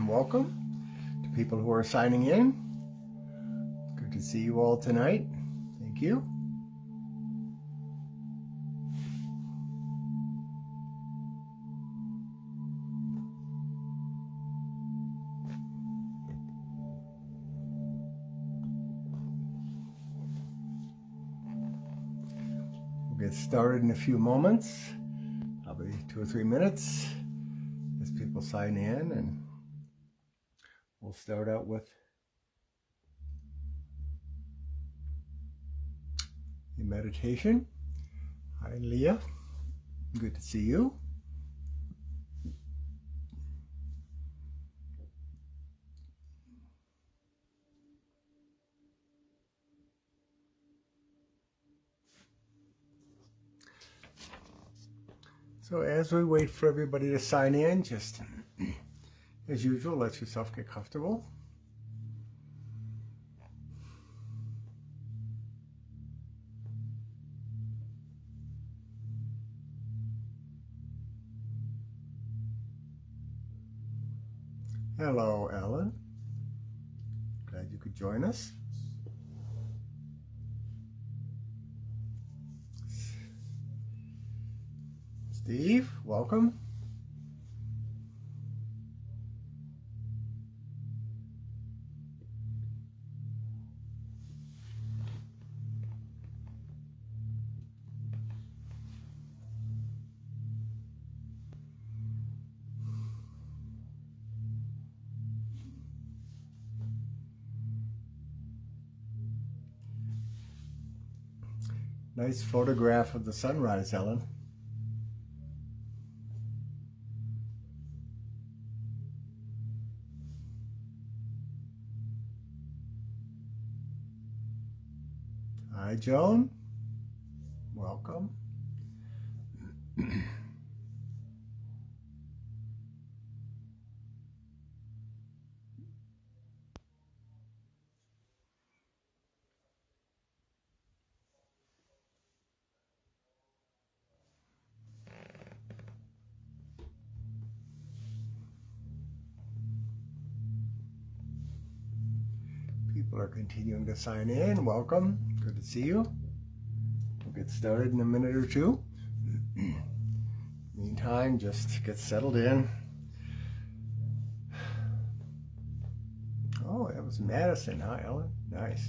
and welcome to people who are signing in. Good to see you all tonight. Thank you. We'll get started in a few moments, probably 2 or 3 minutes as people sign in, and we'll start out with a meditation. Hi, Leah. Good to see you. So as we wait for everybody to sign in, just as usual, let yourself get comfortable. Hello, Ellen. Glad you could join us. Steve, welcome. Nice photograph of the sunrise, Ellen. Hi, Joan. Welcome. People are continuing to sign in. Welcome. Good to see you. We'll get started in a minute or two. Meantime, just get settled in. Oh, that was Madison, huh, Ellen? Nice.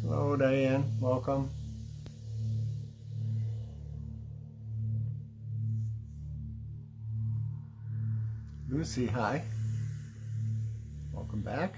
Hello, Diane. Welcome. Lucy, hi. Welcome back.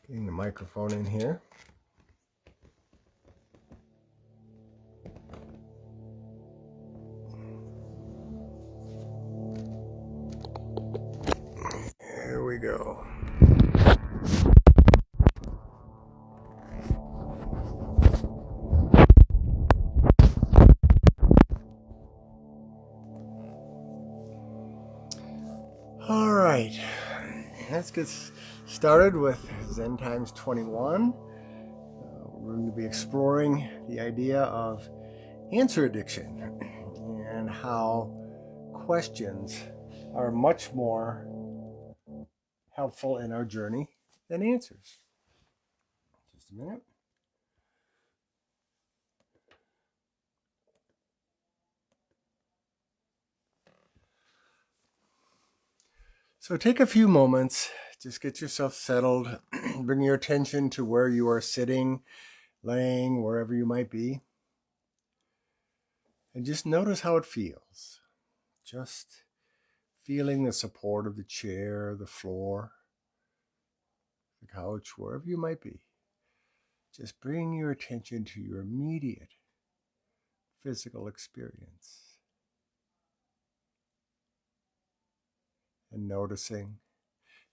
Getting the microphone in here. Here we go. All right, let's get started with Zen Times 21. We're going to be exploring the idea of answer addiction and how questions are much more helpful in our journey than answers. Just a minute. So take a few moments, just get yourself settled, bring your attention to where you are sitting, laying, wherever you might be, and just notice how it feels. Just feeling the support of the chair, the floor, the couch, wherever you might be. Just bring your attention to your immediate physical experience and noticing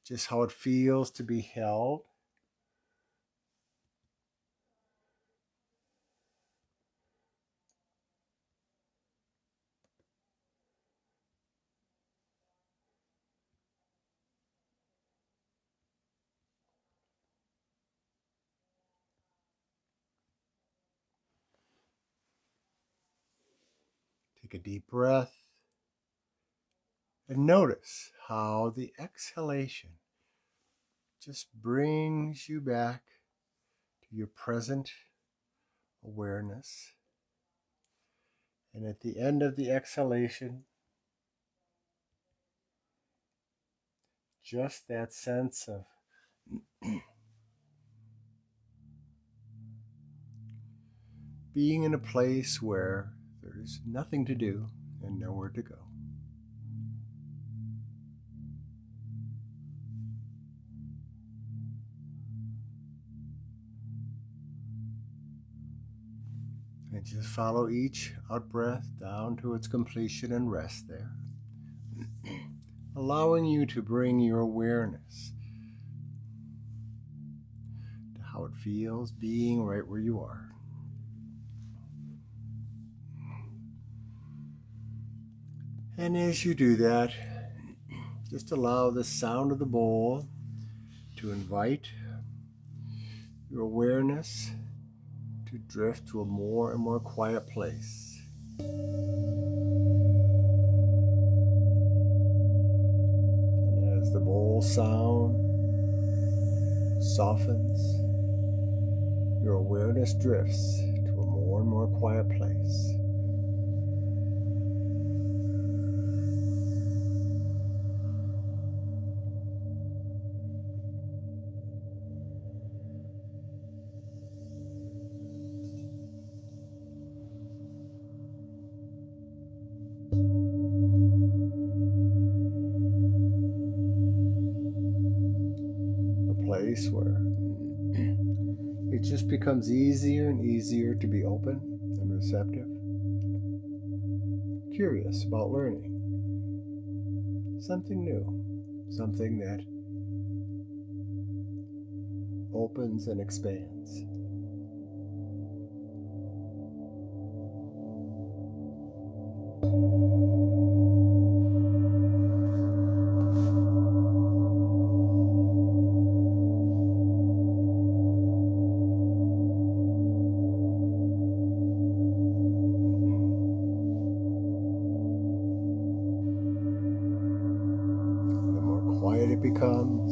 just how it feels to be held. Take a deep breath and notice how the exhalation just brings you back to your present awareness. And at the end of the exhalation, just that sense of being in a place where there's nothing to do and nowhere to go. And just follow each out breath down to its completion and rest there, allowing you to bring your awareness to how it feels being right where you are. And as you do that, just allow the sound of the bowl to invite your awareness to drift to a more and more quiet place. And as the bowl sound softens, your awareness drifts to a more and more quiet place. A place where it just becomes easier and easier to be open and receptive, curious about learning something new, something that opens and expands. The more quiet it becomes,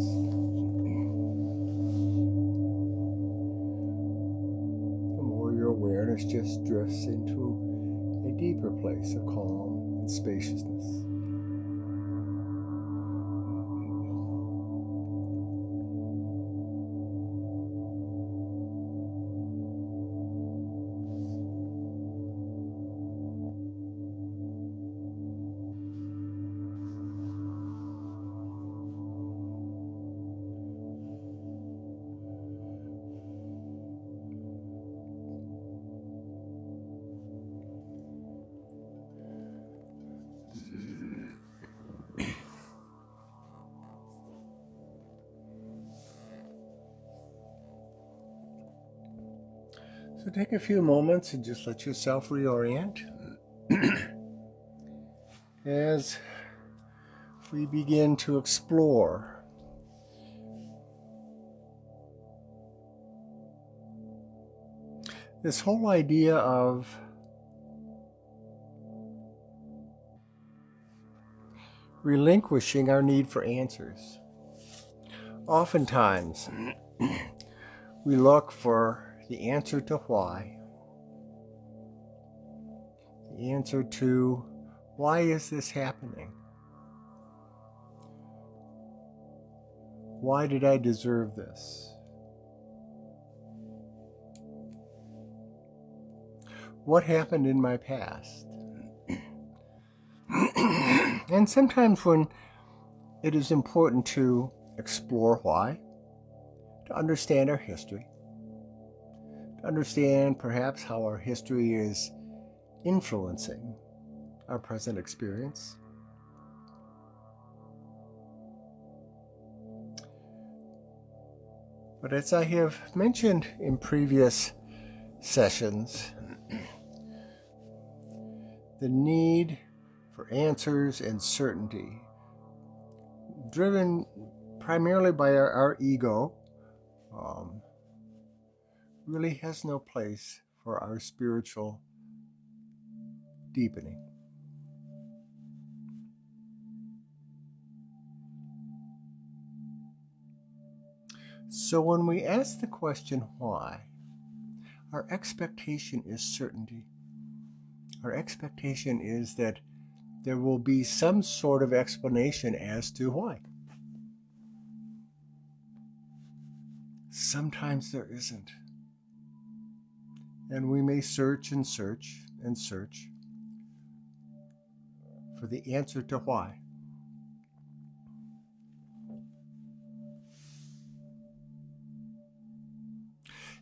the more your awareness just drifts into a deeper place of calm and spaciousness. So take a few moments and just let yourself reorient as we begin to explore this whole idea of relinquishing our need for answers. Oftentimes, we look for the answer to why, the answer to why is this happening? Why did I deserve this? What happened in my past? And sometimes when it is important to explore why, to understand our history, to understand perhaps how our history is influencing our present experience. But as I have mentioned in previous sessions, the need for answers and certainty, driven primarily by our ego, really has no place for our spiritual deepening. So when we ask the question why, our expectation is certainty. Our expectation is that there will be some sort of explanation as to why. Sometimes there isn't. And we may search and search and search for the answer to why.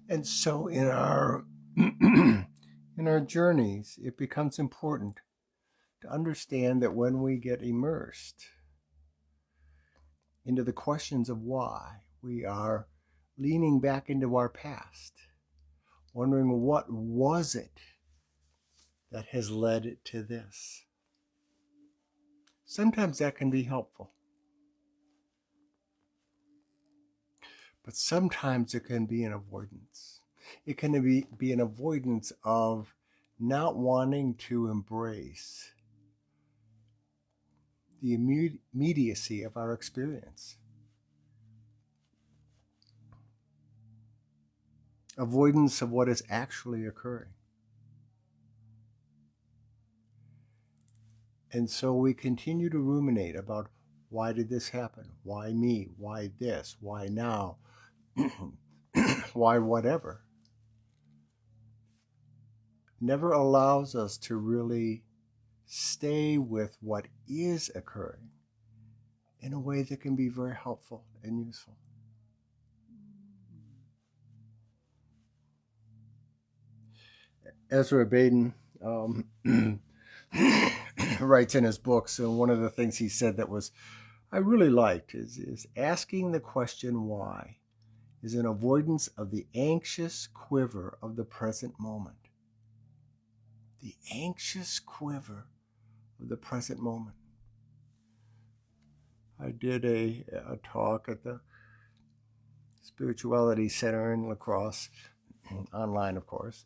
And so in our in our journeys, it becomes important to understand that when we get immersed into the questions of why, we are leaning back into our past, wondering what was it that has led it to this. Sometimes that can be helpful. But sometimes it can be an avoidance. It can be an avoidance of not wanting to embrace the immediacy of our experience. Avoidance of what is actually occurring. And so we continue to ruminate about why did this happen? Why me? Why this? Why now? Why whatever? Never allows us to really stay with what is occurring in a way that can be very helpful and useful. Ezra Baden writes in his books, and one of the things he said that was I really liked is asking the question why is an avoidance of the anxious quiver of the present moment. The anxious quiver of the present moment. I did a talk at the Spirituality Center in La Crosse, online of course,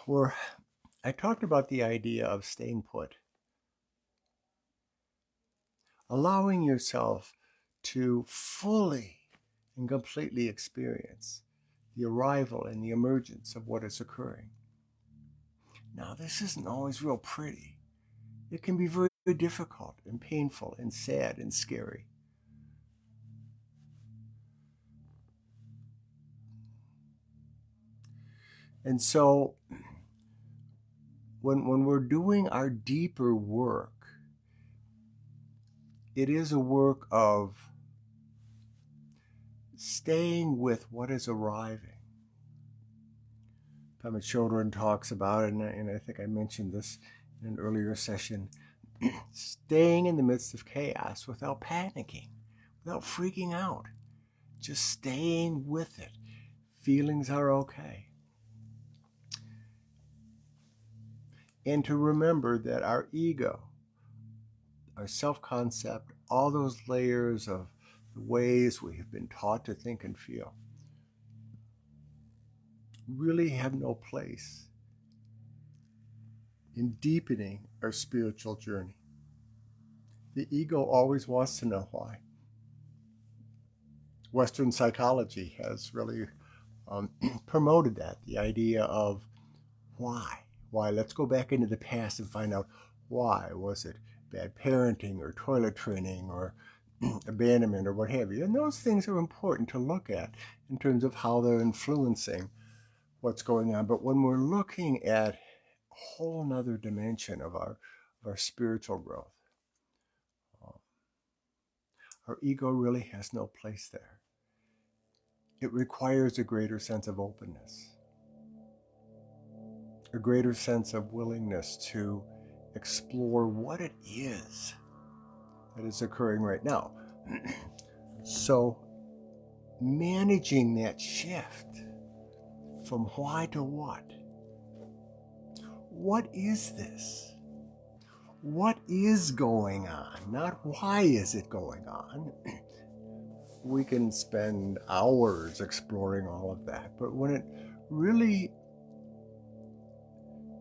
where I talked about the idea of staying put. Allowing yourself to fully and completely experience the arrival and the emergence of what is occurring. Now, this isn't always real pretty. It can be very, very difficult and painful and sad and scary. And so, when we're doing our deeper work, it is a work of staying with what is arriving. Pema Chodron talks about it, and I think I mentioned this in an earlier session, staying in the midst of chaos without panicking, without freaking out, just staying with it. Feelings are okay. And to remember that our ego, our self-concept, all those layers of the ways we have been taught to think and feel, really have no place in deepening our spiritual journey. The ego always wants to know why. Western psychology has really promoted that, the idea of why. Why? Let's go back into the past and find out why was it bad parenting or toilet training or abandonment or what have you. And those things are important to look at in terms of how they're influencing what's going on. But when we're looking at a whole nother dimension of our spiritual growth, our ego really has no place there. It requires a greater sense of openness, a greater sense of willingness to explore what it is that is occurring right now. So managing that shift from why to what. What is this? What is going on? Not why is it going on? We can spend hours exploring all of that, but when it really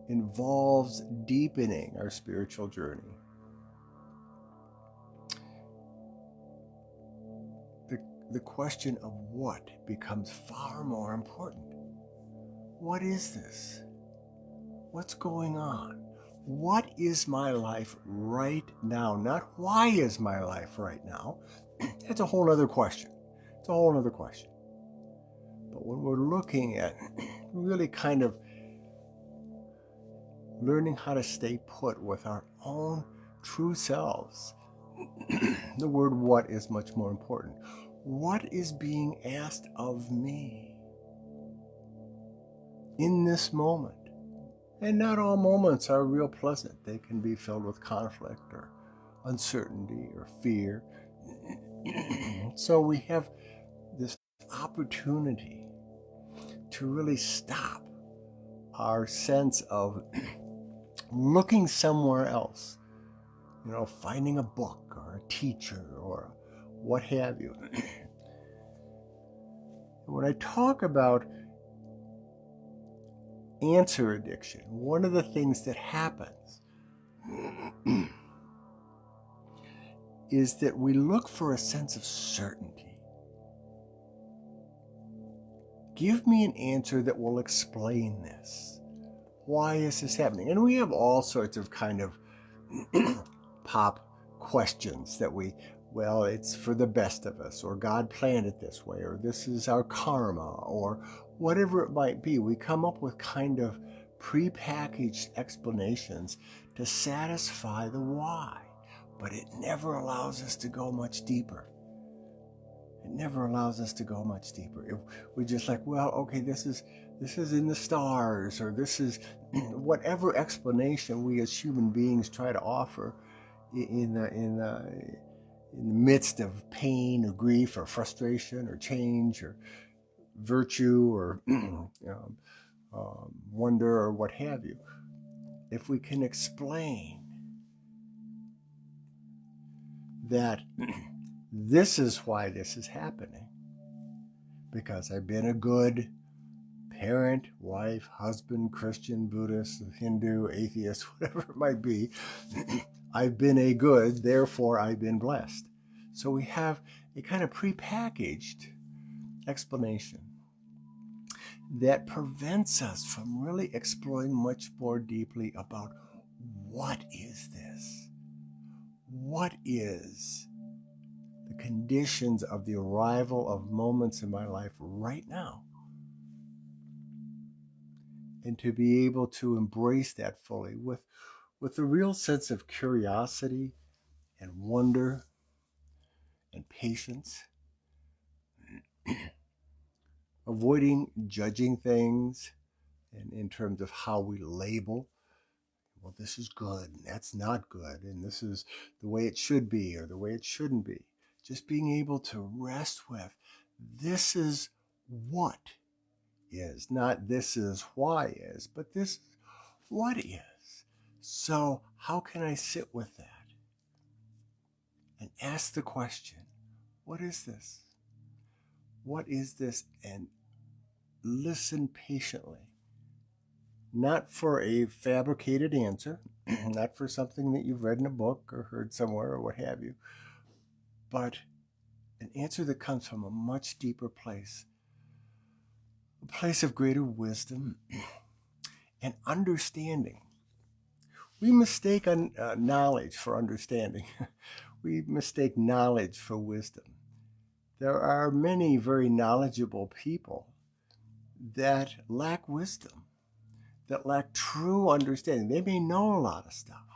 involves deepening our spiritual journey, the question of what becomes far more important. What is this? What's going on? What is my life right now? Not why is my life right now? That's a whole other question. It's a whole other question. But when we're looking at really kind of learning how to stay put with our own true selves, the word what is much more important. What is being asked of me in this moment? And not all moments are real pleasant. They can be filled with conflict or uncertainty or fear. So we have this opportunity to really stop our sense of looking somewhere else, finding a book or a teacher or what have you. When I talk about answer addiction, one of the things that happens is that we look for a sense of certainty. Give me an answer that will explain this. Why is this happening? And we have all sorts of kind of pop questions that it's for the best of us, or God planned it this way, or this is our karma, or whatever it might be. We come up with kind of prepackaged explanations to satisfy the why, but it never allows us to go much deeper. It never allows us to go much deeper. If we're just like, okay, this is in the stars, or this is whatever explanation we as human beings try to offer in the midst of pain or grief or frustration or change or virtue or wonder or what have you. If we can explain that this is why this is happening, because I've been a good parent, wife, husband, Christian, Buddhist, Hindu, atheist, whatever it might be, I've been a good, therefore I've been blessed. So we have a kind of prepackaged explanation that prevents us from really exploring much more deeply about what is this? What is the conditions of the arrival of moments in my life right now? And to be able to embrace that fully with a real sense of curiosity and wonder and patience, avoiding judging things in terms of how we label. Well, this is good, and that's not good, and this is the way it should be or the way it shouldn't be. Just being able to rest with, this is what is, not this is why is, but this is what is. So how can I sit with that and ask the question, what is this? What is this? And listen patiently. Not for a fabricated answer, not for something that you've read in a book or heard somewhere or what have you, but an answer that comes from a much deeper place, a place of greater wisdom and understanding, We mistake knowledge for understanding. We mistake knowledge for wisdom. There are many very knowledgeable people that lack wisdom, that lack true understanding. They may know a lot of stuff,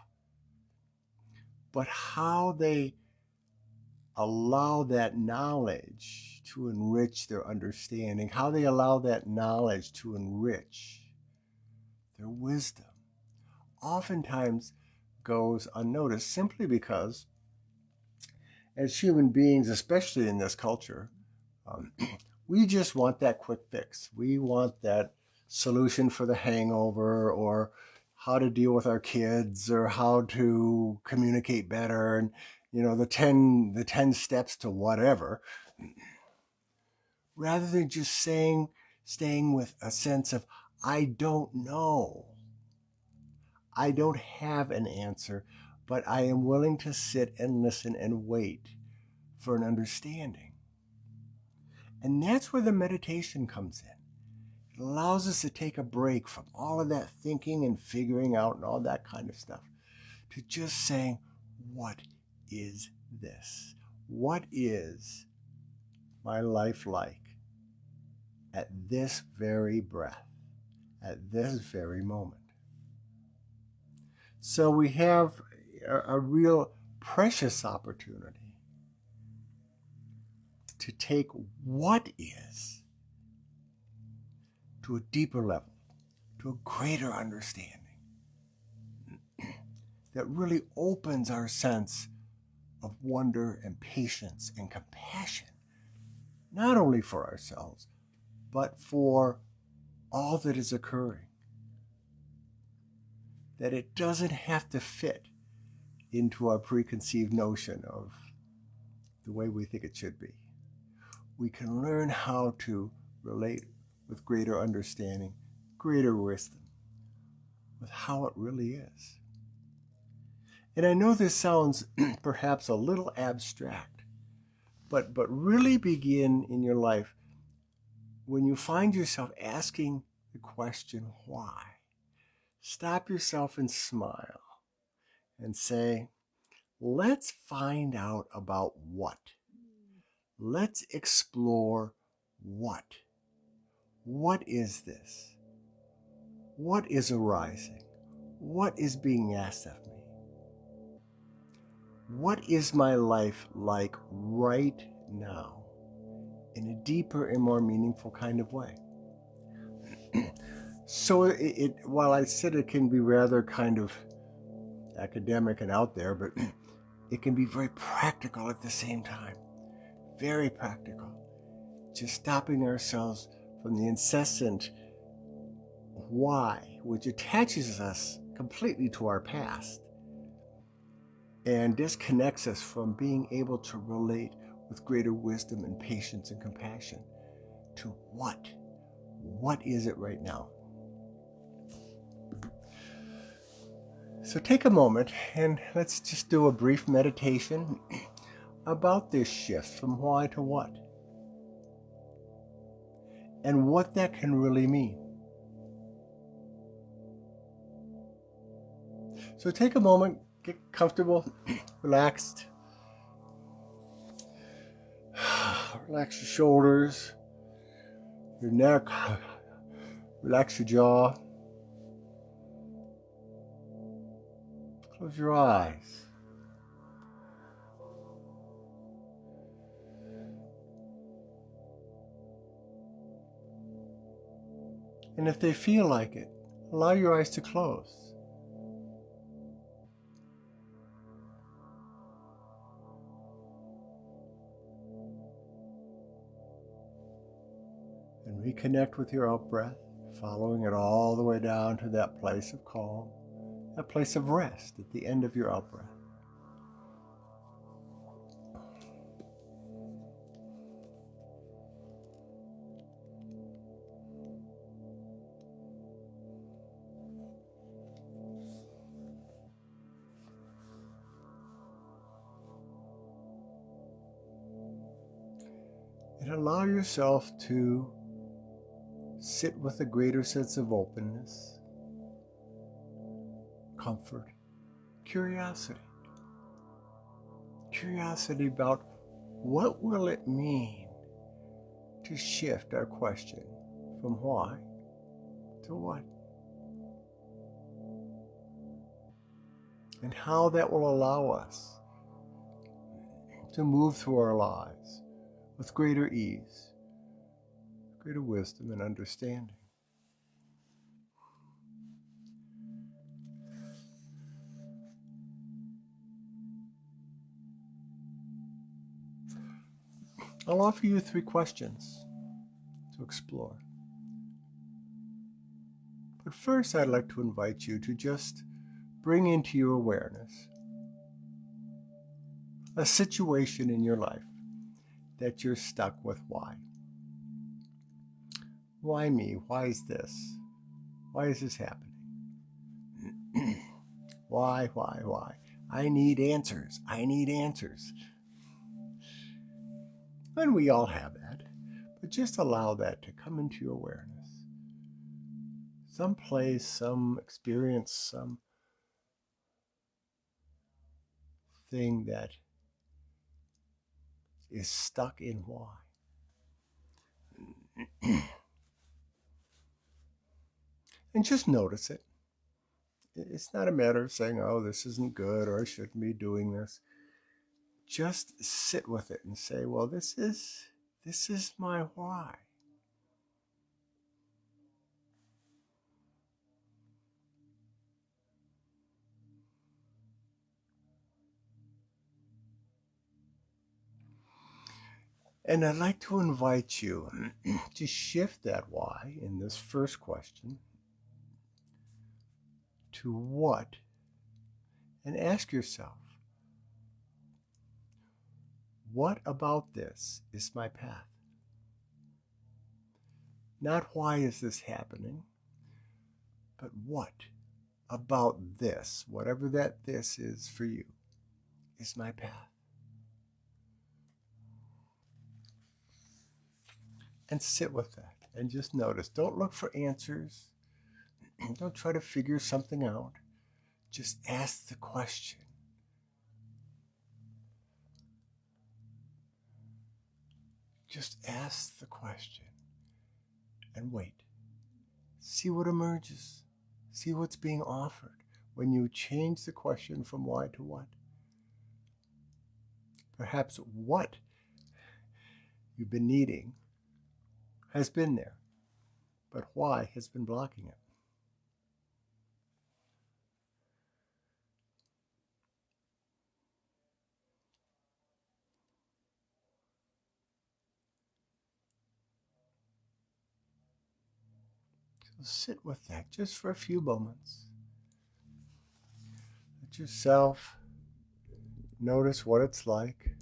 but how they allow that knowledge to enrich their understanding, how they allow that knowledge to enrich their wisdom, oftentimes goes unnoticed simply because, as human beings, especially in this culture, um, we just want that quick fix. We want that solution for the hangover, or how to deal with our kids, or how to communicate better, and the ten steps to whatever, rather than just staying with a sense of, I don't know. I don't have an answer, but I am willing to sit and listen and wait for an understanding. And that's where the meditation comes in. It allows us to take a break from all of that thinking and figuring out and all that kind of stuff, to just saying, what is this? What is my life like at this very breath, at this very moment? So we have a real precious opportunity to take what is to a deeper level, to a greater understanding that really opens our sense of wonder and patience and compassion, not only for ourselves, but for all that is occurring. That it doesn't have to fit into our preconceived notion of the way we think it should be. We can learn how to relate with greater understanding, greater wisdom, with how it really is. And I know this sounds perhaps a little abstract, but really begin in your life when you find yourself asking the question, why? Stop yourself and smile and say, let's find out about what. Let's explore what. What is this? What is arising? What is being asked of me? What is my life like right now, in a deeper and more meaningful kind of way? So while I said it can be rather kind of academic and out there, but it can be very practical at the same time. Very practical. Just stopping ourselves from the incessant why, which attaches us completely to our past and disconnects us from being able to relate with greater wisdom and patience and compassion to what. What is it right now? So take a moment and let's just do a brief meditation about this shift from why to what, and what that can really mean. So take a moment, get comfortable, relaxed. Relax your shoulders, your neck, relax your jaw. Close your eyes. And if they feel like it, allow your eyes to close. And reconnect with your out breath, following it all the way down to that place of calm, that place of rest at the end of your out breath. And allow yourself to sit with a greater sense of openness, comfort, curiosity. Curiosity about what will it mean to shift our question from why to what, and how that will allow us to move through our lives with greater ease, greater wisdom and understanding. I'll offer you 3 questions to explore. But first, I'd like to invite you to just bring into your awareness a situation in your life that you're stuck with why. Why me? Why is this? Why is this happening? Why? I need answers. I need answers. And we all have that, but just allow that to come into your awareness. Some place, some experience, some thing that is stuck in why. And just notice it. It's not a matter of saying, oh, this isn't good, or I shouldn't be doing this. Just sit with it and say, well, this is my why. And I'd like to invite you to shift that why in this first question to what, and ask yourself, what about this is my path? Not why is this happening, but what about this, whatever that this is for you, is my path. And sit with that and just notice. Don't look for answers. Don't try to figure something out. Just ask the question. Just ask the question and wait. See what emerges. See what's being offered when you change the question from why to what. Perhaps what you've been needing has been there, but why has been blocking it. So sit with that just for a few moments. Let yourself notice what it's like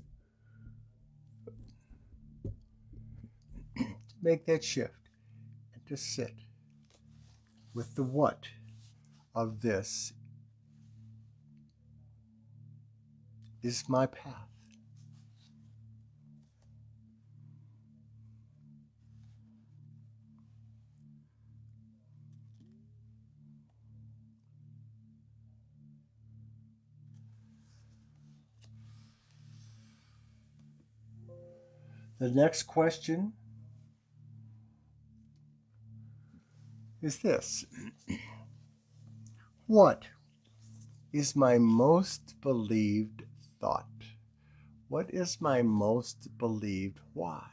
to make that shift and to sit with the what of this is my path. The next question is this. What is my most believed thought? What is my most believed why?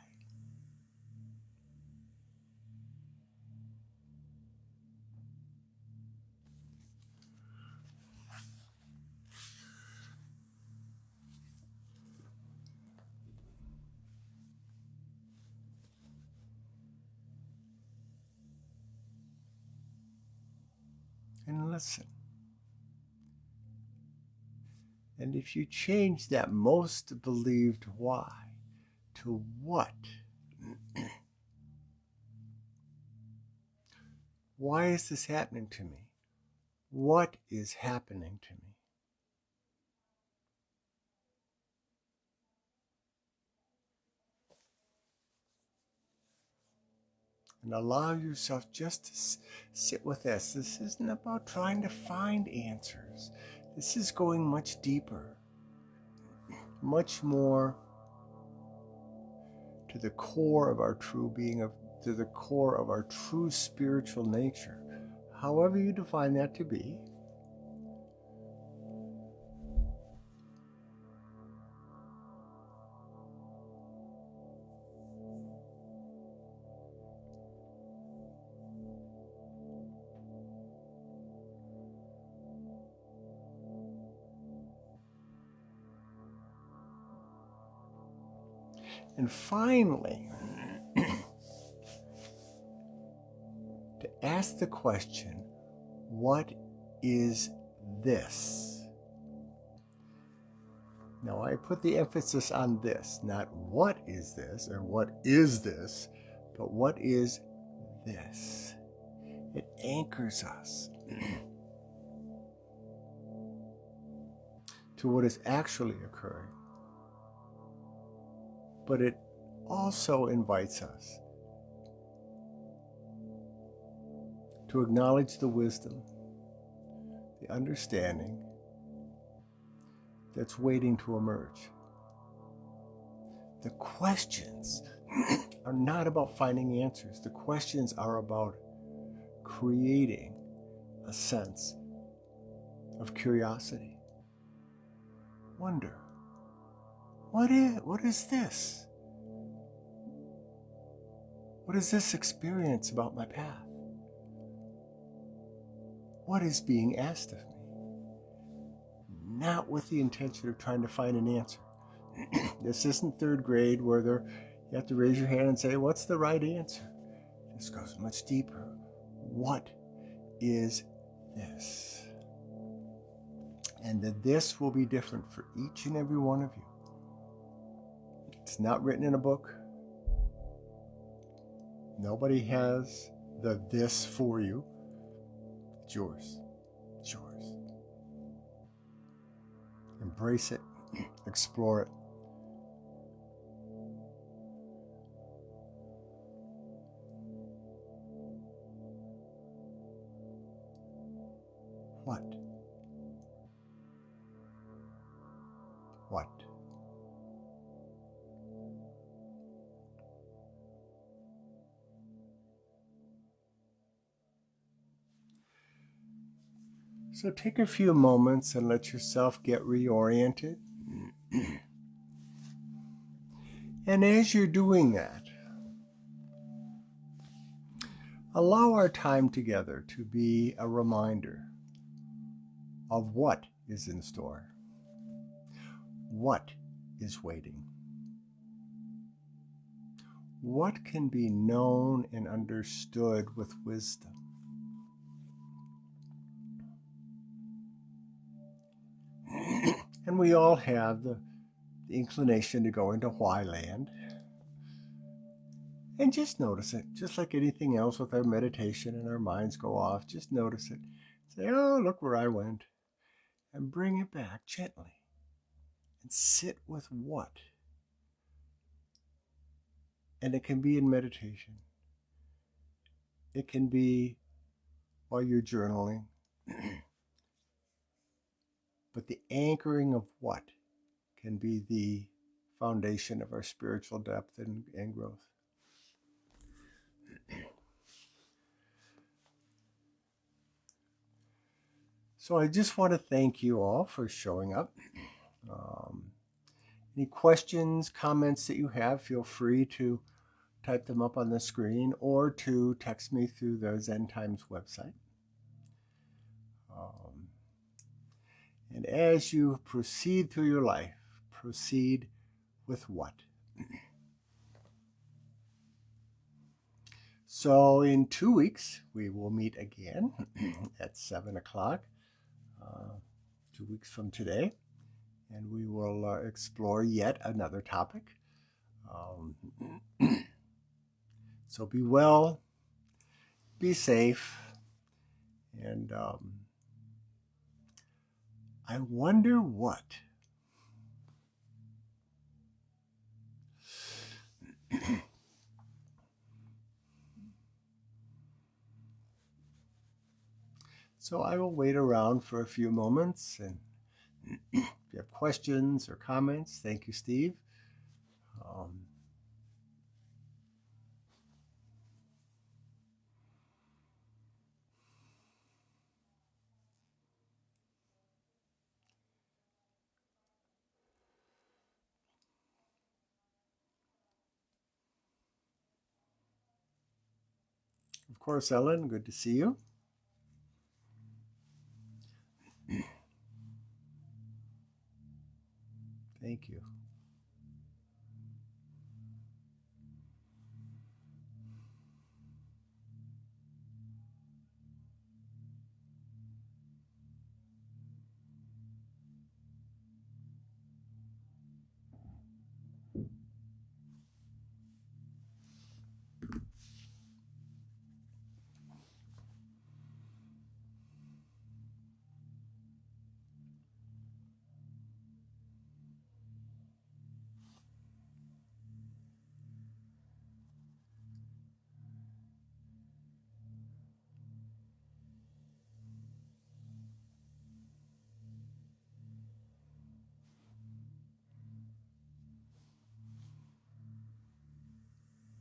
And listen. And if you change that most believed why to what? Why is this happening to me? What is happening to me? And allow yourself just to sit with this. This isn't about trying to find answers. This is going much deeper, much more to the core of our true being, to the core of our true spiritual nature, however you define that to be. And finally, to ask the question, what is this? Now, I put the emphasis on this, not what is this or what is this, but what is this? It anchors us to what is actually occurring. But it also invites us to acknowledge the wisdom, the understanding that's waiting to emerge. The questions are not about finding answers. The questions are about creating a sense of curiosity, wonder. What is this? What is this experience about my path? What is being asked of me? Not with the intention of trying to find an answer. This isn't third grade where you have to raise your hand and say, what's the right answer? This goes much deeper. What is this? And that this will be different for each and every one of you. It's not written in a book. Nobody has the this for you. It's yours. It's yours. Embrace it. Explore it. What? What? So take a few moments and let yourself get reoriented. And as you're doing that, allow our time together to be a reminder of what is in store, what is waiting, what can be known and understood with wisdom. And we all have the inclination to go into why land. And just notice it, just like anything else with our meditation and our minds go off, just notice it. Say, oh, look where I went. And bring it back gently. And sit with what? And it can be in meditation. It can be while you're journaling. But the anchoring of what can be the foundation of our spiritual depth and growth. So I just want to thank you all for showing up. Any questions, comments that you have, feel free to type them up on the screen or to text me through the Zen Times website. And as you proceed through your life, proceed with what? So in 2 weeks, we will meet again at 7 o'clock, 2 weeks from today, and we will explore yet another topic. So be well, be safe, and I wonder what. So I will wait around for a few moments and If you have questions or comments, thank you, Steve. Of course, Ellen, good to see you. Thank you.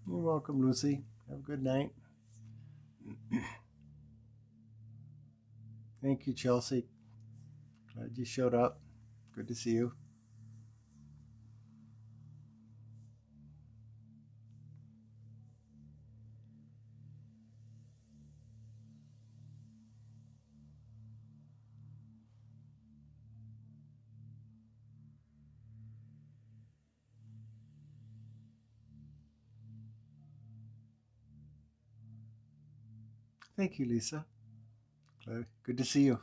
You're welcome, Lucy. Have a good night. Thank you, Chelsea. Glad you showed up. Good to see you. Thank you, Lisa. Good to see you.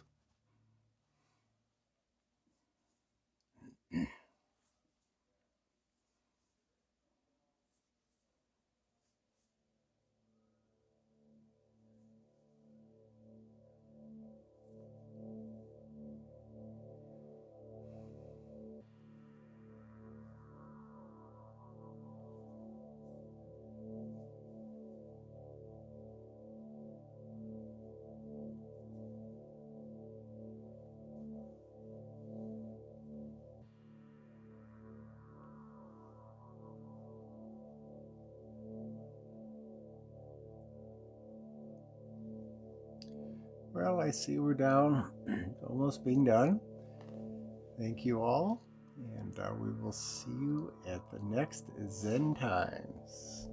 Well, I see we're down, almost being done. Thank you all, and we will see you at the next Zen Times.